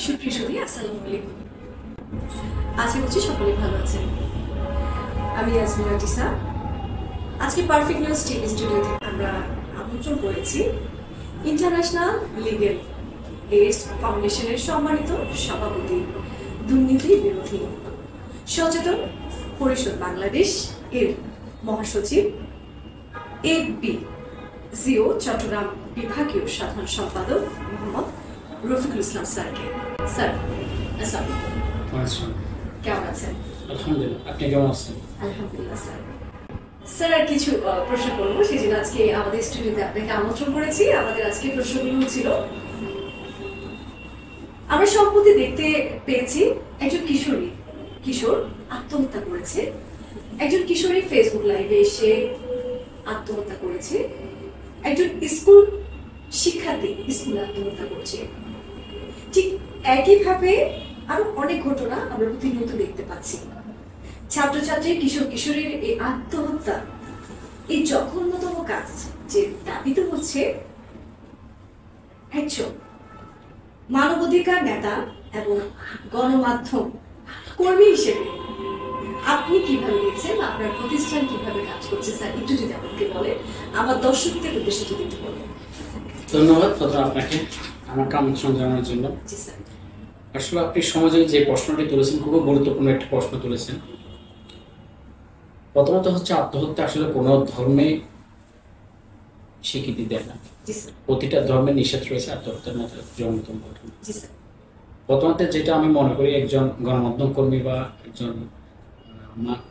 সুপ্রিয় সুধী, আসসালামু আলাইকুম। আশা করছি সকলে ভালো আছেন। আমি আজমিরা টিসা। আজকে পারফেক্ট নিউজ টিভি স্টুডিও থেকে আমরা আমন্ত্রণ করেছি ইন্টারন্যাশনাল লিগ্যাল এইডস ফাউন্ডেশনের সম্মানিত সভাপতি, দুর্নীতি বিরোধী সচেতন পরিষদ বাংলাদেশ এর মহাসচিব, এফবি জিও চট্টগ্রাম বিভাগীয় সাধারণ সম্পাদক মোহাম্মদ রফিকুল ইসলাম স্যারকে। স্যার, আসসালামু আলাইকুম। কেমন আছেন? আলহামদুলিল্লাহ, আপনি কেমন আছেন? আলহামদুলিল্লাহ স্যার। স্যার, আর কিছু প্রশ্ন করবো, সেই জন্য আজকে আমাদের স্টুডিওতে আপনাকে আমন্ত্রণ করেছি। আমাদের আজকে প্রশ্নগুলো ছিল, আমরা সম্প্রতি দেখতে পেয়েছি একজন কিশোর আত্মহত্যা করেছে। একজন কিশোরী ফেসবুক লাইভে এসে আত্মহত্যা করেছে। একজন স্কুল শিক্ষার্থী স্কুলে আত্মহত্যা করছে। ঠিক একইভাবে আরো অনেক ঘটনা আমরা প্রতিনিয়ত দেখতে পাচ্ছি। ছাত্রছাত্রী, কিশোর কিশোরীর এই আত্মহত্যা, এই জঘন্যতম কাজ যে দাবিত হচ্ছে, একজন মানবাধিকার নেতা এবং গণমাধ্যম কর্মী হিসেবে আপনি কিভাবে দেখছেন, আপনার প্রতিষ্ঠান কিভাবে কাজ করছে স্যার, একটু যদি আমাকে বলেন, আমার দর্শকদের উদ্দেশ্যে যদি একটু বলেন। ধন্যবাদ প্রথম আপনাকে আমাকে আমন্ত্রণ জানানোর জন্য। জি স্যার। আসলে আপনি সমাজে যে প্রশ্নটি তুলেছেন খুবই গুরুত্বপূর্ণ একটি প্রশ্ন তুলেছেন। প্রথমত হচ্ছে, আত্মহত্যা আসলে কোনো ধর্মে স্বীকৃতি দেয় না। জি স্যার। প্রতিটা ধর্মের নিষেধ রয়েছে আত্মহত্যার মতো জঘন্যতম ঘটনা। জি স্যার। প্রথমত যেটা আমি মনে করি, একজন গণমাধ্যম কর্মী বা একজন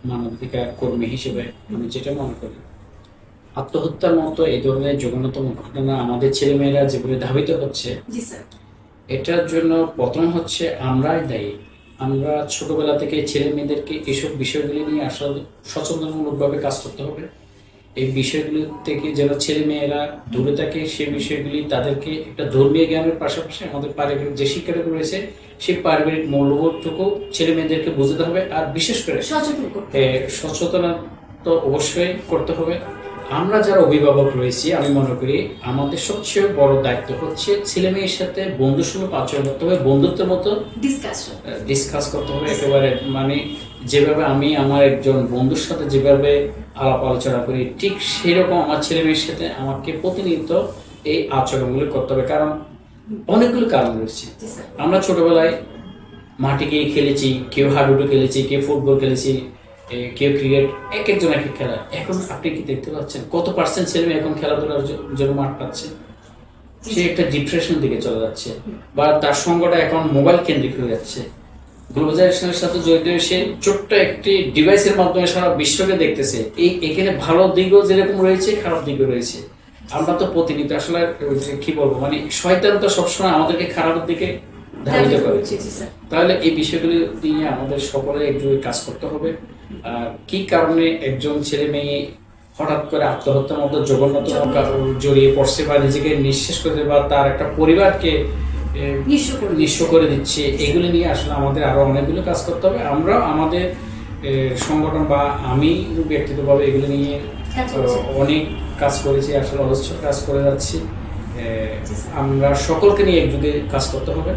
মানবাধিকার কর্মী হিসেবে আমি যেটা মনে করি, আত্মহত্যার মতো এই ধরনের জঘন্যতম ঘটনা আমাদের ছেলেমেয়েরা যেভাবে ধাবিত হচ্ছে, জি স্যার। এটার জন্য প্রথম হচ্ছে আমরাই দায়ী। আমরা ছোটবেলা থেকে ছেলে মেয়েদেরকে এসব বিষয়গুলি নিয়ে আসলে সচেতনমূলকভাবে কাজ করতে হবে। এই বিষয়গুলি থেকে যেন ছেলে মেয়েরা দূরে থাকে, সেই বিষয়গুলি তাদেরকে একটা ধর্মীয় জ্ঞানের পাশাপাশি আমাদের পারিবারিক যে শিক্ষাটুকু রয়েছে, সেই পারিবারিক মূল্যবোধটুকু ছেলে মেয়েদেরকে বুঝতে হবে। আর বিশেষ করে সচেতনতা তো অবশ্যই করতে হবে। আমরা যারা অভিভাবক রয়েছি, আমি মনে করি আমাদের সবচেয়ে বড় দায়িত্ব হচ্ছে ছেলে মেয়ের সাথে বন্ধুসুলভ আচরণ করতে হবে, বন্ধুত্বের মতো ডিসকাস করতে হবে একেবারে। মানে যেভাবে আমি আমার একজন বন্ধুর সাথে যেভাবে আলাপ আলোচনা করি, ঠিক সেরকম আমার ছেলে মেয়ের সাথে আমাকে প্রতিনিয়ত এই আচরণগুলো করতে হবে। কারণ অনেকগুলো কারণ রয়েছে। আমরা ছোটবেলায় মাঠে গিয়ে খেলেছি, কেউ হাডুডু খেলেছি, কেউ ফুটবল খেলেছি, কেউ ক্রিকেট, এক একজন এক এক খেলা। এখন আপনি কি দেখতে পাচ্ছেন কত পার্সেন্ট ছেলে মেয়ে এখন খেলাধুলার জন্য মাঠ পাচ্ছে? সে একটা ডিপ্রেশন দিকে চলে যাচ্ছে, বা তার সঙ্গটা এখন মোবাইল কেন্দ্রিক হয়ে যাচ্ছে। গ্লোবালাইজেশনের সাথে জড়িত সে ছোট্ট একটি ডিভাইসের মাধ্যমে সারা বিশ্বকে দেখতেছে। এখানে ভালো দিকও যেরকম রয়েছে, খারাপ দিকও রয়েছে। আমরা তো প্রতিনিয়ত আসলে কি বলবো, মানে শয়তান তো সবসময় আমাদেরকে খারাপের দিকে ধাবিত করে। তাহলে এই বিষয়গুলি নিয়ে আমাদের সকলে একযোগে কাজ করতে হবে। আর কি কারণে একজন ছেলে মেয়ে হঠাৎ করে আত্মহত্যার মতো জঘন্যতম জড়িয়ে পড়ছে, বা নিজেকে নিঃশেষ করে, বা তার একটা পরিবারকে নিঃস্ব করে দিচ্ছে, এগুলি নিয়ে আসলে আমাদের আরো অনেকগুলো কাজ করতে হবে। আমরা আমাদের সংগঠন বা আমি ব্যক্তিগতভাবে এগুলি নিয়ে অনেক কাজ করেছি, আসলে অজস্র কাজ করে যাচ্ছি। আমরা সকলকে নিয়ে একযোগে কাজ করতে হবে,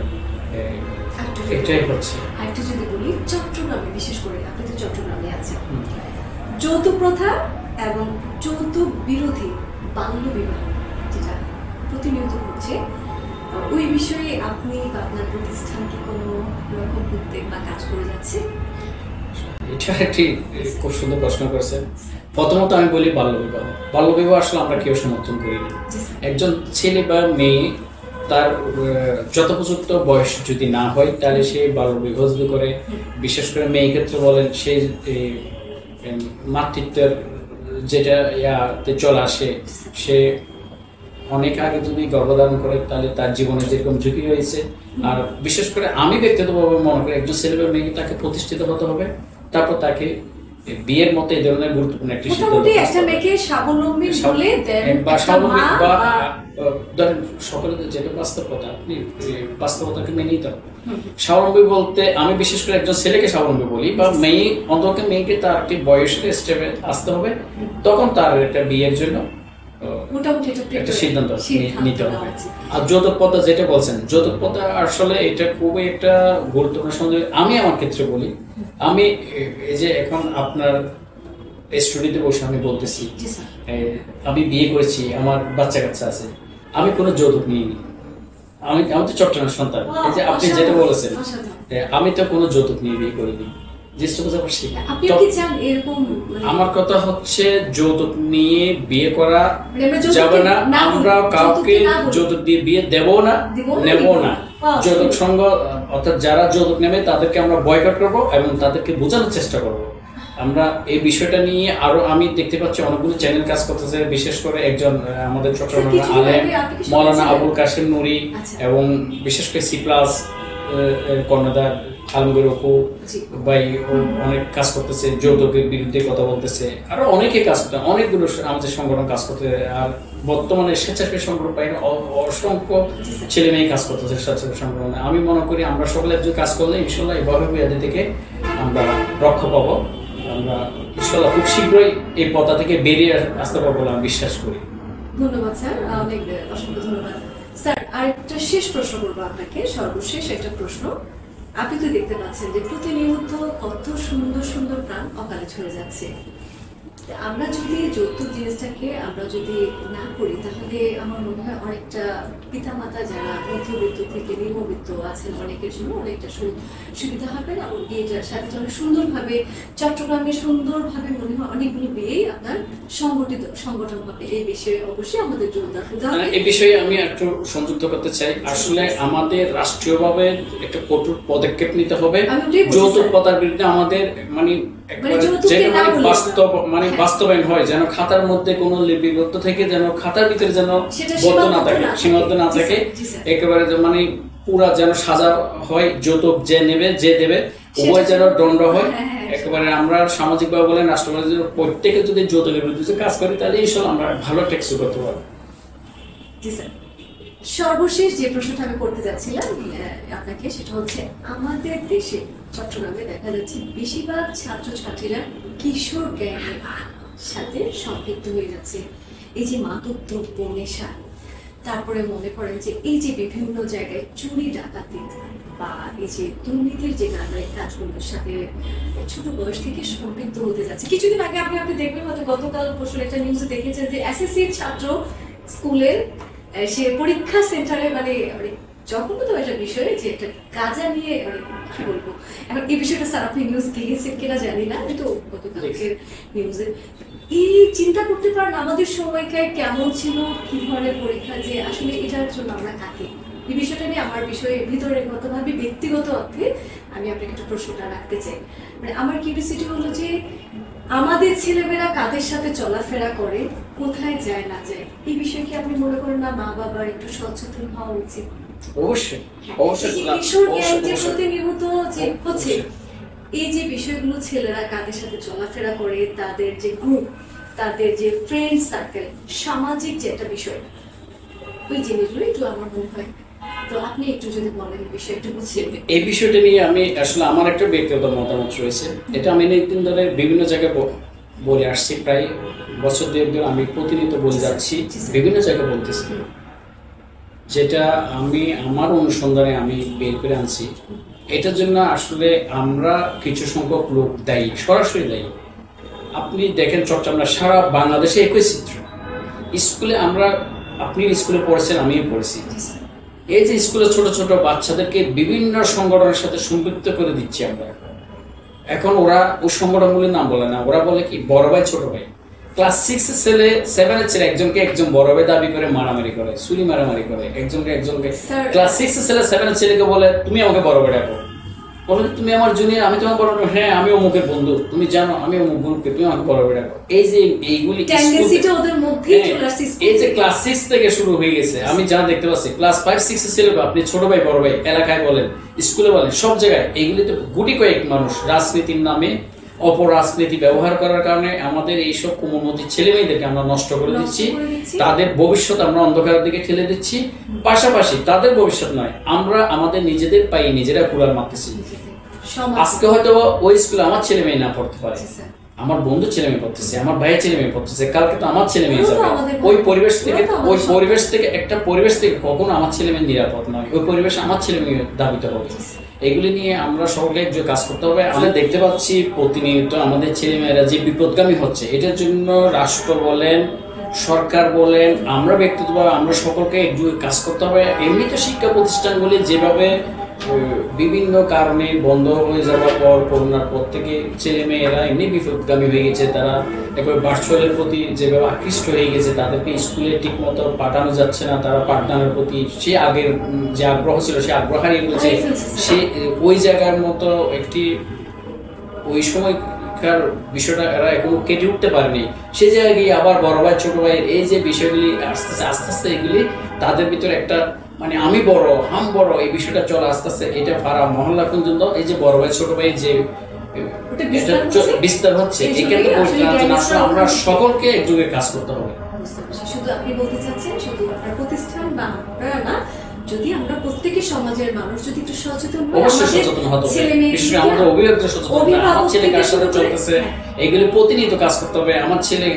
এটাই হচ্ছে। আরেকটু যদি বলি, চট্টগ্রামে বিশেষ করে, আপনি তো চট্টগ্রামে আছেন, যৌতুক প্রথা এবং যৌতুক বিরোধী বাল্য বিবাহ যেটা প্রতিনিয়ত হচ্ছে, ওই বিষয়ে আপনি বা আপনার প্রতিষ্ঠান কি কোনো রকম উদ্যোগ বা কাজ করে যাচ্ছে? এটা একটি খুব সুন্দর প্রশ্ন করেছেন। প্রথমত আমি বলি, বাল্যবিবাহ আসলে আমরা কেউ সমর্থন করি না। একজন ছেলে বা মেয়ে তার যথোপযুক্ত বয়স যদি না হয়, তাহলে সে বাল্যবিবাহ যদি করে, বিশেষ করে মেয়ে ক্ষেত্রে বলেন, সে মাতৃত্বের যেটা ইয়াতে চলে আসে, সে অনেক আগে যদি গর্ভধারণ করে, তাহলে তার জীবনে যেরকম ঝুঁকি রয়েছে। আর বিশেষ করে আমি ব্যক্তিগতভাবে মনে করি, একজন ছেলে বা মেয়েকে তাকে প্রতিষ্ঠিত হতে হবে, তারপর তাকে বিয়ের মতো এই ধরনের গুরুত্বপূর্ণ একটি সকলে যেটা বাস্তবতা, আপনি বাস্তবতাকে মেনে নিতে হবে। স্বাবলম্বী বলতে আমি বিশেষ করে একজন ছেলেকে স্বাবলম্বী বলি, বা মেয়ে অন্তত মেয়েকে তার একটি বয়সের স্টেপে আসতে হবে, তখন তার একটা বিয়ের জন্য মোটামুটি একটা সিদ্ধান্ত নিতে হবে। নেওয়া উচিত। আর যৌতুক প্রথা যেটা বলছেন, যৌতুক প্রথা আসলে এটা খুবই একটা গুরুত্বপূর্ণ সঙ্গে আমি আমার ক্ষেত্রে বলি, আমি এই যে এখন আপনার স্টুডিওতে বসে আমি বলতেছি জি স্যার। আমি বিয়ে করেছি, আমার বাচ্চা কাচ্চা আছে, আমি কোনো যৌতুক নিইনি। আমি তো চট্টগ্রামের সন্তান। এই যে আপনি যেটা বলেছেন, আমি তো কোনো যৌতুক নিয়ে বিয়ে করিনি। আপনিও কি চান এরকম? আমার কথা হচ্ছে যৌতুক নিয়ে বিয়ে করা যৌতুক যাবে না। না আমরা কাউকে যৌতুক দিয়ে বিয়ে দেবও না, নেবও না। যৌতুক সংঘ অর্থাৎ যারা যৌতুক নেবে তাদেরকে আমরা বয়কট করব এবং তাদেরকে বোঝানোর চেষ্টা করব। আমরা এই বিষয়টা নিয়ে আরো আমি দেখতে পাচ্ছি অনেকগুলো চ্যানেল কাজ করতেছে, বিশেষ করে একজন আমাদের চট্টগ্রামের আলেম মৌলানা আবুল কাশেম নুরি এবং বিশেষ করে সি প্লাস কর্ণধার আলমগীর অপু ভাই অনেক কাজ করতেছে, যৌতুকের বিরুদ্ধে কথা বলতেছে, আরো অনেকে কাজ করতে, অনেকগুলো আমাদের সংগঠন কাজ করতে। আর বর্তমানে স্বেচ্ছাসেবী সংগঠন পাই অসংখ্য ছেলে মেয়ে কাজ করতেছে স্বেচ্ছাসেবী সংগঠনে। আমি মনে করি আমরা সকলে একজন কাজ করলে ইনশাল্লাহ এইভাবে ব্যাধি থেকে আমরা রক্ষা পাবো। আমরা ইনশাল্লাহ খুব শীঘ্রই এই পথা থেকে বেরিয়ে আসতে পারবো বলে আমি বিশ্বাস করি। ধন্যবাদ স্যার, অনেক অসংখ্য ধন্যবাদ স্যার। আরেকটা শেষ প্রশ্ন করবো আপনাকে, সর্বশেষ একটা প্রশ্ন। আপনি তো দেখতে পাচ্ছেন যে প্রতিনিয়ত কত সুন্দর সুন্দর প্রাণ অকালে ঝরে যাচ্ছে। আমরা যদি যৌতুক জিনিসটাকে আমরা যদি না করি, তাহলে আমার মনে হয় অনেকটা পিতামাতা যারা মধ্যবিত্ত থেকে নিম্নবিত্ত আছেন অনেকের জন্য অনেকটা সুবিধা হবে। এবং এটার সাথে অনেক সুন্দরভাবে চট্টগ্রামে সুন্দরভাবে মনে হয় অনেকগুলো বিয়েই আপনার সংগঠন হবে। এই বিষয়ে অবশ্যই আমাদের জোরদার হতে হবে। এই বিষয়ে আমি একটু সংযুক্ত করতে চাই। আসলে আমাদের রাষ্ট্রীয়ভাবে একটা কঠোর পদক্ষেপ নিতে হবে যৌতুক প্রথার বিরুদ্ধে। আমাদের বাস্তবায়ন হয়, যেন খাতার মধ্যে কোনো লিপিবদ্ধ থেকে যেন খাতার ভিতরে যেন বদ্ধ না থাকে, সীমাবদ্ধ না থাকে। একেবারে পুরা যেন সাজা হয়, যৌতুক যে নেবে যে দেবে উভয় যেন দণ্ড হয়। একেবারে আমরা সামাজিকভাবে বলেন রাষ্ট্রবাদী প্রত্যেকে যদি যৌতুকের বিরুদ্ধে কাজ করি, তাহলে এইসব আমরা ভালো টেকসই করতে পারবো। সর্বশেষ যে প্রশ্নটা আমি করতে যাচ্ছিলাম আপনাকে, সেটা হচ্ছে আমাদের দেশে চট্টগ্রামে দেখা যাচ্ছে বেশিরভাগ ছাত্রছাত্রীরা কিশোর গ্যাংয়ের সাথে সম্পৃক্ত হয়ে যাচ্ছে। এই যে মাদক দ্রব্য নেশা, তারপরে মনে করেন যে এই যে বিভিন্ন জায়গায় চুরি ডাকাতি বা এই যে দুর্নীতির যে কাজগুলোর সাথে ছোট বয়স থেকে সম্পৃক্ত হতে যাচ্ছে। কিছুদিন আগে আপনি দেখবেন হয়তো গতকাল পরশু একটা নিউজে দেখেছেন যে এসএসসির ছাত্র স্কুলের সে পরীক্ষা সেন্টারে জঘন্যতম একটা বিষয় যে একটা গাঁজা নিয়ে কি বলবো। এখন এই বিষয়টা স্যার আপনি নিউজ দেখেছেন কিনা জানি না, কিন্তু গতকালকের নিউজে এই চিন্তা করতে পারেন আমাদের সময়কার কেমন ছিল, কি ধরনের পরীক্ষা, যে আসলে এটার জন্য আমরা কাকে। এই বিষয়টা নিয়ে আমার বিষয়ে ভিতরে গতভাবে ব্যক্তিগত অর্থে আমি আপনাকে একটা প্রশ্নটা রাখতে চাই। আমার কিউরিওসিটি হলো যে আমাদের ছেলেমেয়েরা কাদের সাথে চলাফেরা করে, কোথায় যায় না যায়, এই বিষয়ে কি আপনি মনে করেন না মা বাবার একটু সচেতন হওয়া উচিত? অবশ্যই অবশ্যই। কিশোর গ্যাং যে প্রতিনিয়ত যে হচ্ছে, এই যে বিষয়গুলো ছেলেরা কাদের সাথে চলাফেরা করে, তাদের যে গ্রুপ, তাদের যে ফ্রেন্ড সার্কেল, সামাজিক যে একটা বিষয়, ওই জিনিসগুলো একটু আমার মনে হয়। তো আপনি একটু যদি বলেন বিষয়টা বুঝছেন। এই বিষয়টা নিয়ে আমি আসলে আমার একটা ব্যক্তিগত মতামত রয়েছে। এটা আমি অনেকদিন ধরে বিভিন্ন জায়গায় বলে আসছি, প্রায় বছর দেড় ধরে আমি প্রতিনিয়ত বলে যাচ্ছি, বিভিন্ন জায়গায় বলতেছি। যেটা আমি আমার অনুসন্ধানে আমি বের করে আনছি, এটার জন্য আসলে আমরা কিছু সংখ্যক লোক দায়ী, সরাসরি দায়ী। আপনি দেখেন চট্টগ্রাম সারা বাংলাদেশে একই চিত্র। স্কুলে আপনি স্কুলে পড়েছেন, আমিও পড়েছি। এই যে স্কুলে ছোট ছোট বাচ্চাদেরকে বিভিন্ন সংগঠনের সাথে সম্পৃক্ত করে দিচ্ছি আমরা। এখন ওরা ওই সংগঠনগুলির নাম বলে না, ওরা বলে কি বড় ভাই ছোট ভাই। ক্লাস 6 এর ছেলে 7 এর ছেলে একজন বড় ভাই দাবি করে মারামারি করে, চুরি মারামারি করে। একজনকে ক্লাস 6 এর ছেলে 7 এর ছেলেকে বলে তুমি আমাকে বড় ভাই ডাকো, বলে তুমি আমার জুনিয়র, আমি তোমার বড় ভাই। হ্যাঁ আমি অমুকের বন্ধু, তুমি জানো আমি অমুক গ্রুপকে, তুমি আমাকে বড় ভাই ডাকো। এই যে এইগুলি এই যে ক্লাস 6 থেকে শুরু হয়ে গেছে। আমি যা দেখতে পাচ্ছি ক্লাস 5-6 এর ছেলে, আপনি ছোট ভাই বড় ভাই এলাকায় বলেন, স্কুলে বলেন, সব জায়গায় এইগুলি তো গুটি কয়েক মানুষ রাজনীতির নামে অপরাজনীতি ব্যবহার করার কারণে আমাদের এইসব কোমলমতি ছেলে মেয়েদেরকে আমরা নষ্ট করে দিচ্ছি। তাদের ভবিষ্যৎ আমরা অন্ধকারের দিকে ঠেলে দিচ্ছি। পাশাপাশি তাদের ভবিষ্যৎ নয়, আমরা আমাদের নিজেদের পায়ে নিজেরা কুড়াল মারতেছি। আজকে হয়তো ওই স্কুলে আমার ছেলে মেয়ে না পড়তে পারে, আমার বন্ধু ছেলে মেয়ে পড়তেছে, আমার ভাইয়ের ছেলে মেয়ে পড়তেছে, কালকে তো আমার ছেলে মেয়ে ওরা তো যাবে। আমাদের ওই ভাই। পরিবেশ থেকে ওরা তো আমাদের একটা পরিবেশ থেকে কখনো আমার ছেলে মেয়ে নিরাপদ নয়। ওই পরিবেশ আমার ছেলে মেয়ে দাবিতে হবে। এগুলি নিয়ে আমরা সকলকে একজোট কাজ করতে হবে। আমরা দেখতে পাচ্ছি প্রতিনিয়ত আমাদের ছেলে মেয়েরা যে বিপদগামী হচ্ছে, এটার জন্য রাষ্ট্র বলেন, সরকার বলেন, আমরা ব্যক্তিগতভাবে আমরা সকলকে একজোট কাজ করতে হবে। এমনি তো শিক্ষা প্রতিষ্ঠানগুলি যেভাবে বিভিন্ন কারণে বন্ধ হয়ে যাওয়ার পর, করোনার পর থেকে ছেলে মেয়েরা এমনি বিপদগামী হয়ে গেছে। তারা একবার ভার্চুয়ালের প্রতি যেভাবে আকৃষ্ট হয়ে গেছে, তাদেরকে স্কুলে ঠিক মতো পাঠানো যাচ্ছে না। তারা পাঠদানের প্রতি সে আগের যে আগ্রহ ছিল, সে আগ্রহ হারিয়ে ফেলছে। সে ওই জায়গার মতো একটি ওই সময়কার বিষয়টা এরা এখনো কেটে উঠতে পারেনি। সে জায়গায় গিয়ে আবার বড় ভাই ছোট ভাইয়ের এই যে বিষয়গুলি আস্তে আস্তে এগুলি তাদের ভিতরে একটা মানে আমি বড় হাম বড় এই বিষয়টা চলে আস্তে আস্তে এটা পাড়া মহল্লা পর্যন্ত এই যে বড় ভাই ছোট ভাই যে বিস্তার হচ্ছে, এখানে আসলে আমরা সকলকে একযোগে কাজ করতে হবে। শুধু আপনি বলতে চাচ্ছেন শুধু আপনার প্রতিষ্ঠান বা আপনারা না, যদি আমরা প্রত্যেকের সমাজের মানুষ যদি একটু সচেতন হই, অবশ্যই সচেতন হতে হবে। বিশেষ করে আমাদের অভিভাবকরা সচেতন হবে। আমার ছেলে কার সাথে চলতেছে এগুলি প্রতিনিয়ত কাজ করতে হবে। আমার ছেলে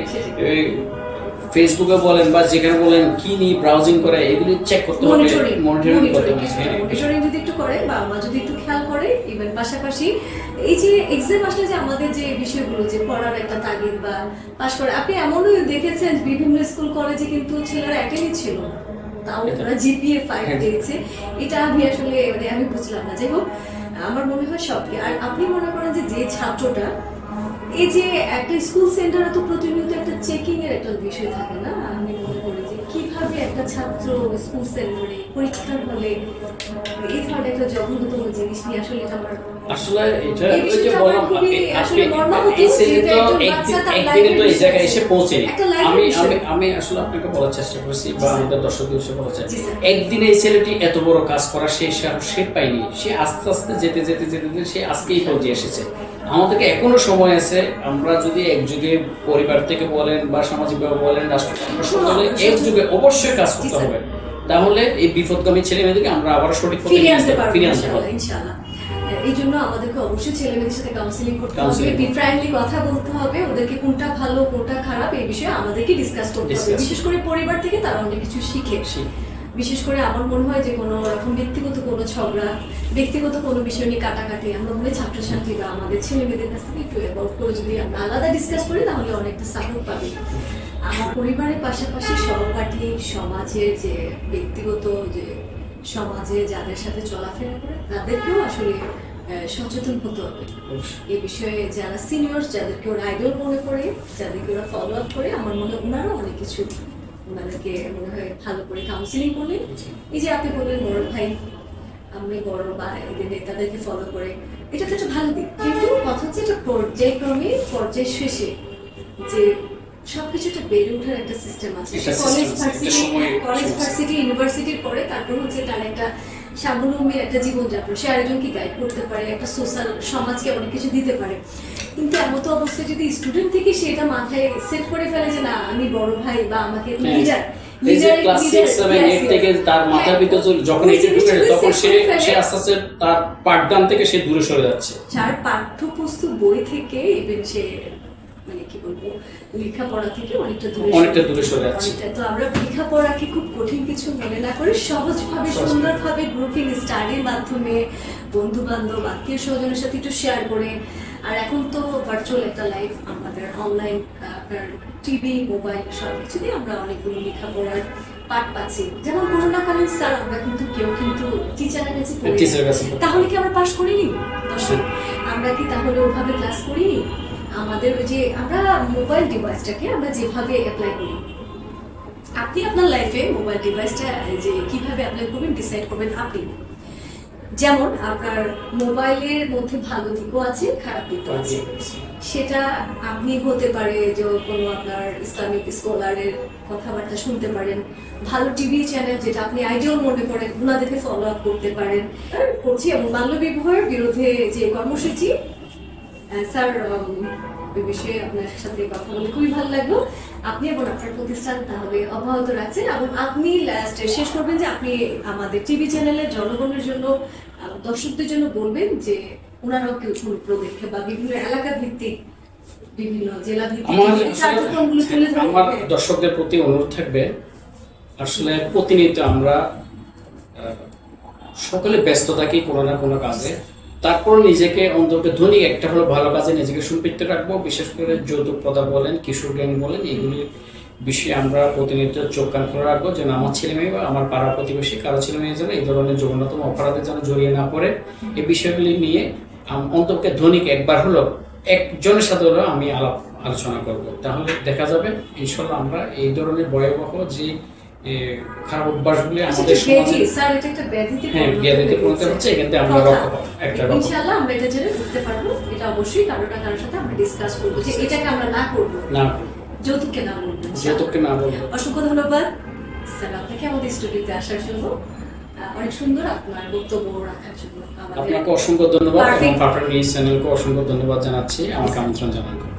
ফেসবুকে বলেন বা যেখানে বলেন কি নিয়ে ব্রাউজিং করে এগুলি চেক করতে হবে, মনিটরিং করতে হবে। মনিটরিং যদি একটু করে বা মা যদি একটু খেয়াল করে, ইভেন পাশাপাশি এই যে এক্সাম আসলে যে আমাদের যে বিষয়গুলো যে পড়ার একটা তাগিদ বা পাশ করে, আপনি এমনও দেখেছেন বিভিন্ন স্কুল কলেজে কিন্তু ছেলেরা অ্যাটেন্ড ছিল না, তাও ওরা জিপিএ 5 পেয়েছে। এটা আমি আসলে মানে আমি বুঝলাম না। যাই হোক, আমার মনে হয় সবকে। আর আপনি মনে করেন যে যে ছাত্রটা এই যে একটা স্কুল সেন্টারে তো প্রতিনিয়ত একটা চেকিং এর একটা বিষয় থাকে না, আমি মনে করি যে কিভাবে একটা ছাত্র স্কুল সেন্টারে পরীক্ষার হলে এই ধরনের একটা জঘন্যতম জিনিস নিয়ে আসলে এটা আমার আসলে এটা ওই যে বললাম আপনি এই ছেলে তো একদিনে তো এই জায়গায় এসে পৌঁছেনি। আমি আসলে আপনাকে বলার চেষ্টা করছি বা আমাদের দর্শকদের উদ্দেশ্যে বলার চেষ্টা, একদিনে এই ছেলেটি এত বড় কাজ করা সে পায়নি। সে আস্তে আস্তে যেতে যেতে যেতে সে আজকেই পৌঁছে এসেছে। আমাদেরকে এখনো সময় আছে। আমরা যদি একযুগে পরিবার থেকে বলেন বা সামাজিকভাবে বলেন, রাষ্ট্র সকলে একযুগে অবশ্যই কাজ করতে হবে। তাহলে এই বিপদগামী ছেলে মেয়েদেরকে আমরা আবার সঠিক পথে ফিরিয়ে আনতে পারবো ইনশাআল্লাহ। এই জন্য আমাদেরকে অবশ্যই ছেলে মেয়েদের সাথে কাউন্সিলিং করতে হবে, ফ্র্যাঙ্কলি কথা বলতে হবে, ওদেরকে কোনটা ভালো কোনটা খারাপ এই বিষয়ে আমাদেরকে ডিসকাস করতে হবে। বিশেষ করে পরিবার থেকে তারা অনেক কিছু শিখে। বিশেষ করে আমার মনে হয় যে কোনো রকম ব্যক্তিগত কোনো ঝগড়া, ব্যক্তিগত কোনো বিষয় নিয়ে কাটাকাটি আমরা মনে ছাত্রছাত্রী বা আমাদের ছেলে মেয়েদের কাছ থেকে একটু অ্যাবাউট করে যদি আমরা আলাদা ডিসকাস করি তাহলে অনেকটা সাপোর্ট পাবে। আমার পরিবারের পাশাপাশি সহপাঠী, সমাজের যে ব্যক্তিগত যে সমাজে যাদের সাথে চলাফেরা করে তাদেরকেও আসলে সচেতন হতে হবে এ বিষয়ে। যারা সিনিয়র, যাদেরকে ওরা আইডল মনে করে, যাদেরকে ওরা ফলো আপ করে, আমার মনে হয় ওনারাও অনেক কিছু ওনাদেরকে মনে হয় ভালো করে কাউন্সিলিং করলে। এই যে আপনি বললেন বড় ভাই আমি বড় বা এদের নেতাদেরকে ফলো করে, এটা তো একটা ভালো দিক। কিন্তু কথা হচ্ছে এটা পর্যায়ক্রমে পর্যায় শেষে যে সবকিছু একটা বেড়ে ওঠার একটা সিস্টেম আছে। কলেজ ভার্সিটি ইউনিভার্সিটির পরে তারপর হচ্ছে তার একটা স্বাবলম্বী একটা জীবনযাপন, সে আরেকজনকে গাইড করতে পারে, একটা সোশ্যাল সমাজকে অনেক কিছু দিতে পারে। কিন্তু এমতো অবস্থায় যদি স্টুডেন্ট থেকে সেটা মাথায় সেট করে ফেলে যে না আমি বড় ভাই বা আমাকে লিডার, তার মাথার ভিতর যখন এটা ঢুকে তখন সে আস্তে আস্তে তার পাঠদান থেকে সে দূরে সরে যাচ্ছে। যার পাঠ্যপুস্তক বই থেকে ইভেন সে মানে কি বলবো লেখাপড়া থেকে অনেকটা দূরে সরে যাচ্ছে। তো আমরা লেখাপড়াকে খুব কঠিন কিছু মনে না করে সহজভাবে সুন্দরভাবে গ্রুপিং স্টাডির মাধ্যমে বন্ধু বান্ধব আত্মীয় স্বজনের সাথে একটু শেয়ার করে, আর এখন তো ভার্চুয়াল একটা লাইফ আমাদের অনলাইন আপনার টিভি মোবাইল সব কিছু দিয়ে আমরা অনেকগুলো লেখাপড়ার পাঠ পাচ্ছি। যেমন করোনাকালীন স্যার আমরা কিন্তু কেউ কিন্তু টিচারের কাছে পড়ি, তাহলে কি আমরা পাস করিনি? দর্শক আমরা কি তাহলে ওভাবে ক্লাস করিনি? আমাদের ওই যে আমরা মোবাইল ডিভাইসটাকে আমরা যেভাবে অ্যাপ্লাই করি, আপনি আপনার লাইফে মোবাইল ডিভাইসটা যে কিভাবে অ্যাপ্লাই করবেন ডিসাইড করবেন আপনি। যেমন আপনার মোবাইলের মধ্যে ভালো দিকও আছে খারাপ দিকও আছে, সেটা আপনি হতে পারে যে কোনো আপনার ইসলামিক স্কলারের কথাবার্তা শুনতে পারেন, ভালো টিভি চ্যানেল যেটা আপনি আইডিয়াল মনে করেন ওনাদেরকে ফলো আপ করতে পারেন করছি। এবং বাল্যবিবাহের বিরুদ্ধে যে কর্মসূচি স্যার ওই বিষয়ে আপনার সাথে কথা বলে খুবই ভালো লাগলো। আপনি এবং আপনার প্রতিষ্ঠান তাহলে অব্যাহত রাখছেন এবং আপনি লাস্টে শেষ করবেন যে আপনি আমাদের টিভি চ্যানেলের জনগণের জন্য দর্শকদের জন্য বলবেন যে ওনারাও কেউ কোনো পদক্ষেপ বা বিভিন্ন এলাকা ভিত্তিক বিভিন্ন জেলা ভিত্তিক আমার এই কার্যক্রমগুলো তুলে ধরে আমার দর্শকদের প্রতি অনুরোধ থাকবে, আসলে প্রতিনিয়ত আমরা সকলে ব্যস্ত থাকি কোনো না কোনো কাজে, তারপর নিজেকে অন্তত ধনী একটা হলো ভালো কাজে নিজেকে সম্পৃক্ত রাখবো। বিশেষ করে যৌতুক প্রথা বলেন, কিশোর গ্যাং বলেন, এগুলির বিষয়ে আমরা প্রতিনিয়ত চোখ কান খোলা রাখবো, যেন আমার ছেলে মেয়ে বা আমার পাড়া প্রতিবেশী কারো ছেলে মেয়ে যেন এই ধরনের জঘন্যতম অপরাধে যেন জড়িয়ে না পড়ে। এই বিষয়গুলি নিয়ে অন্তত ধনীকে একবার হলো একজনের সাথে হলো আমি আলোচনা করব, তাহলে দেখা যাবে ইনশাল্লাহ আমরা এই ধরনের ভয়াবহ যে খারাপ অভ্যাসগুলি আমাদের সমাজে স্যার এটা একটা ব্যাধিতে ব্যাধিতে পরিণত হচ্ছে, এখান থেকে আমরা রক্ষা পাবো, একটা রক্ষা পাবো। ইনশাআল্লাহ আমরা এটা জেনে উঠতে পারবো। এটা অবশ্যই কারোটা কারোর সাথে আমরা ডিসকাস করবো যে এটাকে আমরা না করবো, না যৌতুককে না বলবো। যৌতুককে না বলবো। অসংখ্য ধন্যবাদ স্যার আপনাকে আমাদের স্টুডিওতে আসার জন্য, অনেক সুন্দর আপনার বক্তব্য রাখার জন্য। আপনাকে অসংখ্য ধন্যবাদ এবং পাপড় নিউজ চ্যানেলকে অসংখ্য ধন্যবাদ জানাচ্ছি আমাকে আমন্ত্রণ জানানোর জন্য।